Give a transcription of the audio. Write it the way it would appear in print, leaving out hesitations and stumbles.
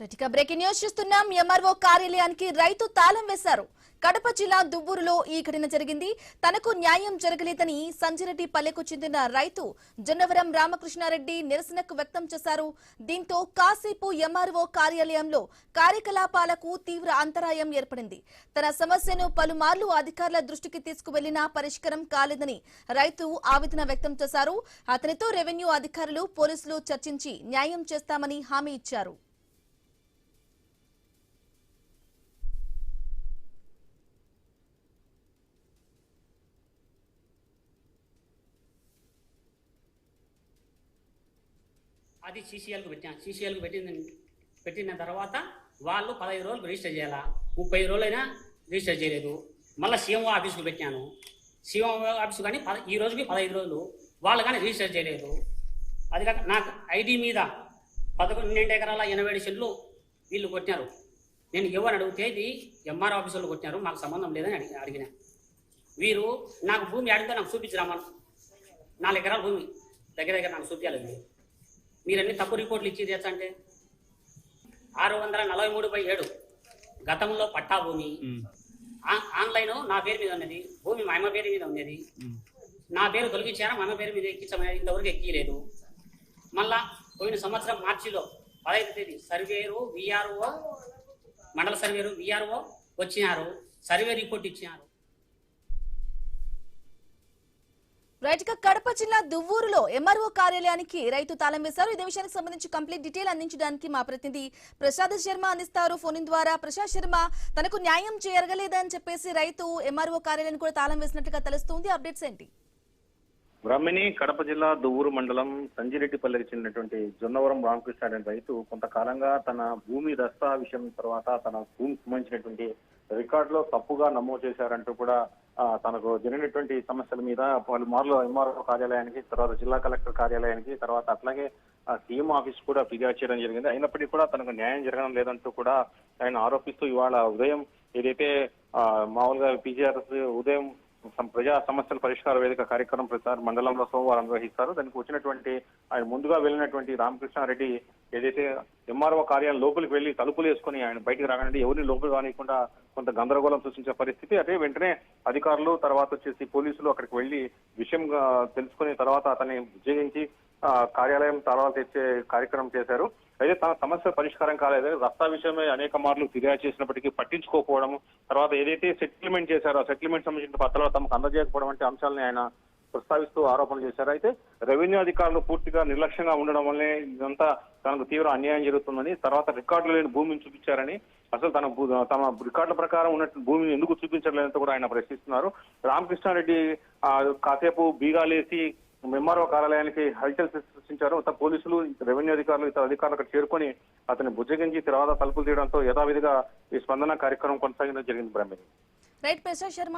ఇక breaking news చూస్తున్నాం. MRO కార్యాలయానికి రైతు తాళం వేశారు. కడప జిల్లా దువ్వూరులో ఈ ఘటన జరిగింది. తనకు న్యాయం జరగలేదని సంజిరెడ్డి పల్లెకు చెందిన రైతు జొన్నవరం రామకృష్ణారెడ్డి నిరసనకు వ్యక్తం చేశారు. దీంతో కాసేపు ఎంఆర్ఓ కార్యాలయంలో కార్యకలాపాలకు తీవ్ర అంతరాయం ఏర్పడింది. తన సమస్యను పలుమార్లు అధికారుల దృష్టికి తీసుకువెళ్లినా పరిష్కారం కాలేదని రైతు ఆవేదన వ్యక్తం చేశారు. అతనితో రెవెన్యూ అధికారులు, పోలీసులు చర్చించి న్యాయం చేస్తామని హామీ ఇచ్చారు. అది సీసీఎల్కు పెట్టాను. సీసీఎల్కు పెట్టిన తర్వాత వాళ్ళు 15 రోజులు రిజిస్టర్ చేయాలా, 30 రోజులైనా రిజిస్టర్ చేయలేదు. మళ్ళీ సీఎంఓ ఆఫీస్కు పెట్టాను. సీఎంఓ ఆఫీసు కానీ ఈ రోజుకి 15 రోజులు వాళ్ళు కానీ రిజిస్టర్ చేయలేదు. అది కాక నాకు ఐడి మీద 11 ఎకరాల 87 సెంట్లు వీళ్ళు కొట్టినారు. నేను ఎవరు అడిగితే ఇది ఎంఆర్ ఆఫీసులో కొట్టినారు, మాకు సంబంధం లేదని అడిగిన. వీరు నాకు భూమి అడిగితే నాకు చూపించరామని 4 ఎకరాల భూమి దగ్గర నాకు చూపించాలి. మీరన్నీ తప్పు రిపోర్ట్లు ఇచ్చి తెచ్చంటే 643/7 గతంలో పట్టా భూమి ఆన్లైన్ నా పేరు మీద ఉన్నది, భూమి మా అమ్మ పేరు మీద ఉన్నది. నా పేరు తొలగించారా, మా అమ్మ పేరు మీద ఎక్కించమని ఇంతవరకు ఎక్కియలేదు. మళ్ళా పోయిన సంవత్సరం మార్చిలో 15వ తేదీ సర్వేరు విఆర్ఓ, మండల సర్వేరు విఆర్ఓ వచ్చినారు, సర్వే రిపోర్ట్ ఇచ్చినారు. రైట్ గా కడప జిల్లా దువ్వూరులో ఎంఆర్ఓ కార్యాలయానికి రైతు తాళం వేశారు. ఇదే విషయానికి సంబంధించి కంప్లీట్ డీటెయిల్ అందించడానికి మా ప్రతినిధి ప్రసాద్ శర్మ అందిస్తారు ఫోన్ ద్వారా. ప్రసాద్ శర్మ, తనకు న్యాయం జరగలేదని చెప్పేసి రైతు ఎంఆర్ఓ కార్యాలయానికి కూడా తాళం వేసినట్టుగా తెలుస్తుంది. అప్డేట్స్ ఏంటి? బ్రహ్మిణి కడప జిల్లా దువ్వూరు మండలం సంజిరెడ్డిపల్లికి చెందినటువంటి జొన్నవరం రామకృష్ణ అనే రైతు కొంతకాలంగా తన భూమి దస్తా విషయం తర్వాత తన భూమికి సంబంధించినటువంటి రికార్డులో తప్పుగా నమోదు చేశారంటూ కూడా తనకు జరిగినటువంటి సమస్యల మీద పలుమార్లు ఎంఆర్ఓ కార్యాలయానికి, తర్వాత జిల్లా కలెక్టర్ కార్యాలయానికి, తర్వాత అట్లాగే సీఎం ఆఫీస్ కూడా ఫిర్యాదు చేయడం జరిగింది. అయినప్పటికీ కూడా తనకు న్యాయం జరగడం లేదంటూ కూడా ఆయన ఆరోపిస్తూ ఇవాళ ఉదయం ఏదైతే మామూలుగా పీజీఆర్ఎస్ ఉదయం ప్రజా సమస్యల పరిష్కార వేదిక కార్యక్రమం ప్రతి మండలంలో సోమవారం నిర్వహిస్తారు. దానికి వచ్చినటువంటి ఆయన ముందుగా వెళ్ళినటువంటి రామకృష్ణారెడ్డి ఏదైతే ఎంఆర్ఓ కార్యాలయం లోపలికి వెళ్లి తలుపులు వేసుకుని ఆయన బయటకు రాగానే ఎవరిని లోపలికి రానికుండా కొంత గందరగోళం సృష్టించే పరిస్థితి. అదే వెంటనే అధికారులు తర్వాత వచ్చేసి పోలీసులు అక్కడికి వెళ్లి విషయం తెలుసుకుని తర్వాత అతన్ని ఉద్యోగించి కార్యాలయం తాళాలు తెచ్చే కార్యక్రమం చేశారు. అయితే తన సమస్య పరిష్కారం కాలేదు. రస్తా విషయమే అనేక మార్లు ఫిర్యాదు చేసినప్పటికీ పట్టించుకోకపోవడం, తర్వాత ఏదైతే సెటిల్మెంట్ చేశారో ఆ సెటిల్మెంట్ సంబంధించిన పత్రాలు తమకు అందజేయకపోవడం వంటి అంశాలని ఆయన ప్రస్తావిస్తూ ఆరోపణలు చేశారు. అయితే రెవెన్యూ అధికారులు పూర్తిగా నిర్లక్ష్యంగా ఉండడం వల్లే ఇదంతా తనకు తీవ్ర అన్యాయం జరుగుతుందని, తర్వాత రికార్డులు లేని భూమిని చూపించారని, అసలు తమ రికార్డుల ప్రకారం ఉన్నట్టు భూమిని ఎందుకు చూపించలేదంటూ కూడా ఆయన ప్రశ్నిస్తున్నారు. రామకృష్ణారెడ్డి కాసేపు బీగాలేసి ఎంఆర్ఓ కార్యాలయానికి హల్చల్ సృష్టించారు. పోలీసులు, రెవెన్యూ అధికారులు, ఇతర అధికారులు అక్కడ చేరుకొని అతన్ని బుజ్జగించి తర్వాత తలుపులు తీయడంతో యథావిధిగా ఈ స్పందన కార్యక్రమం కొనసాగడం జరిగింది. బ్రహ్మణి. రైట్ ప్రసాద్ శర్మ.